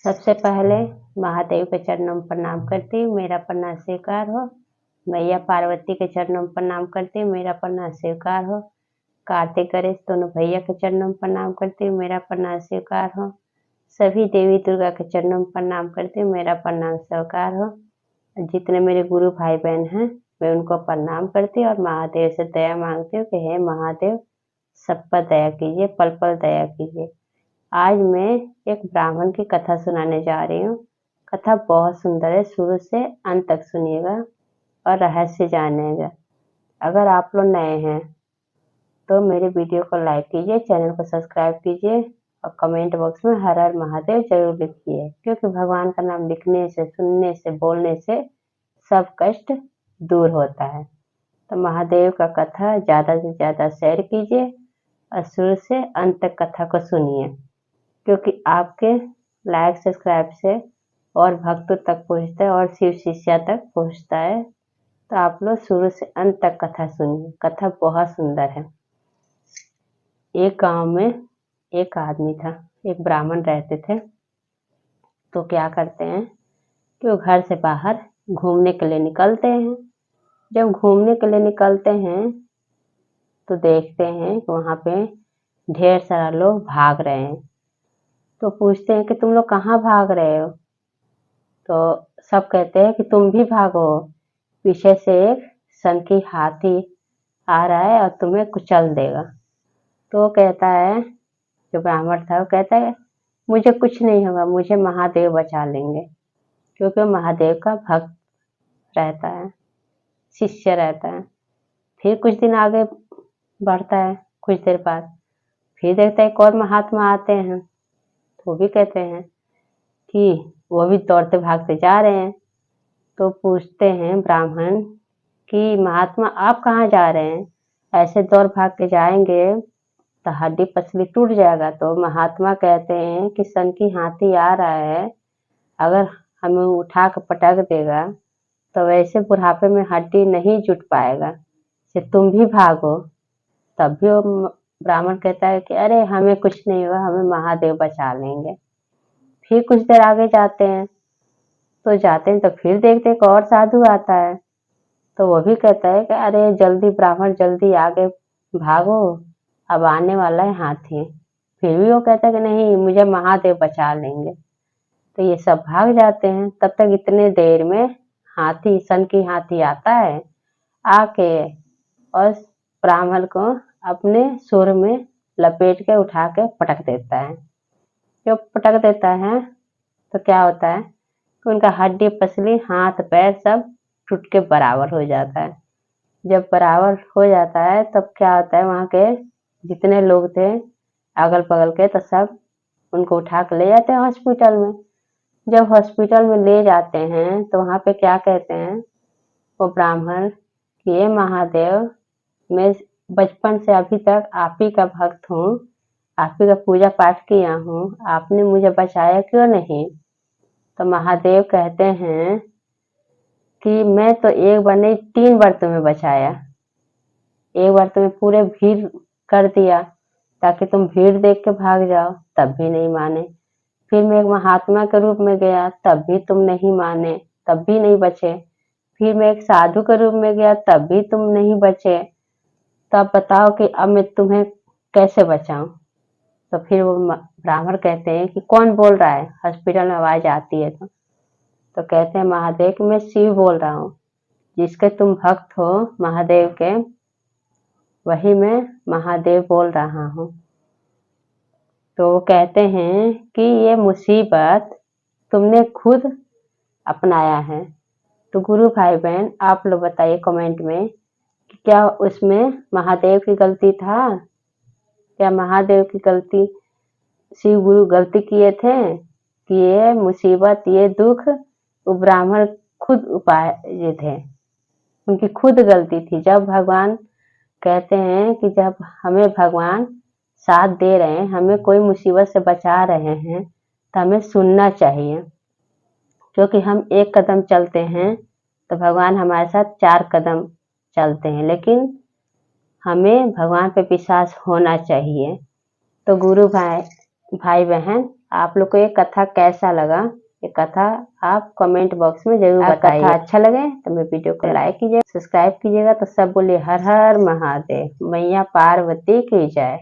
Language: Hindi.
सबसे पहले महादेव के चरणों में प्रणाम करती हूँ, मेरा प्रणाम स्वीकार हो। मैया पार्वती के चरणों में प्रणाम करती हूँ, मेरा प्रणाम स्वीकार हो। कार्तिक गणेश दोनों भैया के चरणों में प्रणाम करती हूँ, मेरा प्रणाम स्वीकार हो। सभी देवी दुर्गा के चरणों में प्रणाम करती हूँ, मेरा प्रणाम स्वीकार हो। जितने मेरे गुरु भाई बहन हैं मैं उनको प्रणाम करती हूँ और महादेव से दया मांगती हूँ कि हे महादेव सब पर दया कीजिए, पल पल दया कीजिए। आज मैं एक ब्राह्मण की कथा सुनाने जा रही हूँ। कथा बहुत सुंदर है, शुरू से अंत तक सुनिएगा और रहस्य जानिएगा। अगर आप लोग नए हैं तो मेरे वीडियो को लाइक कीजिए, चैनल को सब्सक्राइब कीजिए और कमेंट बॉक्स में हर हर महादेव जरूर लिखिए, क्योंकि भगवान का नाम लिखने से, सुनने से, बोलने से सब कष्ट दूर होता है। तो महादेव का कथा ज़्यादा से ज़्यादा शेयर कीजिए और शुरू से अंत तक कथा को सुनिए, क्योंकि आपके लाइक सब्सक्राइब से और भक्तों तक पहुँचता है और शिव शिष्या तक पहुँचता है। तो आप लोग शुरू से अंत तक कथा सुनिए, कथा बहुत सुंदर है। एक गांव में एक आदमी था, एक ब्राह्मण रहते थे। तो क्या करते हैं कि वो घर से बाहर घूमने के लिए निकलते हैं। जब घूमने के लिए निकलते हैं तो देखते हैं कि वहाँ पे ढेर सारा लोग भाग रहे हैं। तो पूछते हैं कि तुम लोग कहाँ भाग रहे हो? तो सब कहते हैं कि तुम भी भागो, पीछे से एक सनकी हाथी आ रहा है और तुम्हें कुचल देगा। तो वो कहता है, जो ब्राह्मण था वो कहता है मुझे कुछ नहीं होगा, मुझे महादेव बचा लेंगे, क्योंकि वो महादेव का भक्त रहता है, शिष्य रहता है। फिर कुछ दिन आगे बढ़ता है, कुछ देर बाद फिर देखता है एक और महात्मा आते हैं। तो वो भी कहते हैं कि वो भी दौड़ते भागते जा रहे हैं। तो पूछते हैं ब्राह्मण कि महात्मा आप कहाँ जा रहे हैं? ऐसे दौड़ भाग के जाएंगे तो हड्डी पसली टूट जाएगा। तो महात्मा कहते हैं कि सन की हाथी आ रहा है, अगर हमें उठा कर पटक देगा तो वैसे बुढ़ापे में हड्डी नहीं जुट पाएगा, कि तुम भी भागो। तब भी वो ब्राह्मण कहता है कि अरे हमें कुछ नहीं हुआ, हमें महादेव बचा लेंगे। फिर कुछ देर आगे जाते हैं तो फिर देखते एक और साधु आता है। तो वो भी कहता है कि अरे जल्दी ब्राह्मण जल्दी आगे भागो, अब आने वाला है हाथी। फिर भी वो कहता है कि नहीं, मुझे महादेव बचा लेंगे। तो ये सब भाग जाते हैं। तब तक इतने देर में हाथी, सन की हाथी आता है, आके और ब्राह्मण को अपने सुर में लपेट के उठा के पटक देता है। जब पटक देता है तो क्या होता है कि उनका हड्डी पसली, हाथ पैर सब टूट के बराबर हो जाता है। जब बराबर हो जाता है तब क्या होता है, वहाँ के जितने लोग थे अगल बगल के, तो सब उनको उठा के ले जाते हैं हॉस्पिटल में। जब हॉस्पिटल में ले जाते हैं तो वहाँ पे क्या कहते हैं वो ब्राह्मण कि ये महादेव, मैं बचपन से अभी तक आप ही का भक्त हूँ, आप ही का पूजा पाठ किया हूँ, आपने मुझे बचाया क्यों नहीं? तो महादेव कहते हैं कि मैं तो एक बार नहीं 3 बार तुम्हें बचाया। एक बार तुम्हें पूरे भीड़ कर दिया ताकि तुम भीड़ देख के भाग जाओ, तब भी नहीं माने। फिर मैं एक महात्मा के रूप में गया, तब भी तुम नहीं माने, तब भी नहीं बचे। फिर मैं एक साधु के रूप में गया, तब भी तुम नहीं बचे। तो अब बताओ कि अब मैं तुम्हें कैसे बचाऊं? तो फिर वो ब्राह्मण कहते हैं कि कौन बोल रहा है? हॉस्पिटल में आवाज आती है तो कहते हैं महादेव कि मैं शिव बोल रहा हूँ, जिसके तुम भक्त हो महादेव के, वही मैं महादेव बोल रहा हूँ। तो वो कहते हैं कि ये मुसीबत तुमने खुद अपनाया है। तो गुरु भाई बहन आप लोग बताइए कमेंट में कि क्या उसमें महादेव की गलती था? क्या महादेव की गलती, शिव गुरु गलती किए थे कि ये मुसीबत, ये दुख वो ब्राह्मण खुद उपाय थे, उनकी खुद गलती थी? जब भगवान कहते हैं कि जब हमें भगवान साथ दे रहे हैं, हमें कोई मुसीबत से बचा रहे हैं, तो हमें सुनना चाहिए, क्योंकि हम एक कदम चलते हैं तो भगवान हमारे साथ 4 कदम चलते हैं। लेकिन हमें भगवान पे विश्वास होना चाहिए। तो गुरु भाई बहन आप लोग को ये कथा कैसा लगा, ये कथा आप कमेंट बॉक्स में जरूर बताइए। कथा अच्छा लगे तो मेरे वीडियो को लाइक कीजिए, सब्सक्राइब कीजिएगा। तो सब बोलिए हर हर महादेव, मैया पार्वती की जय।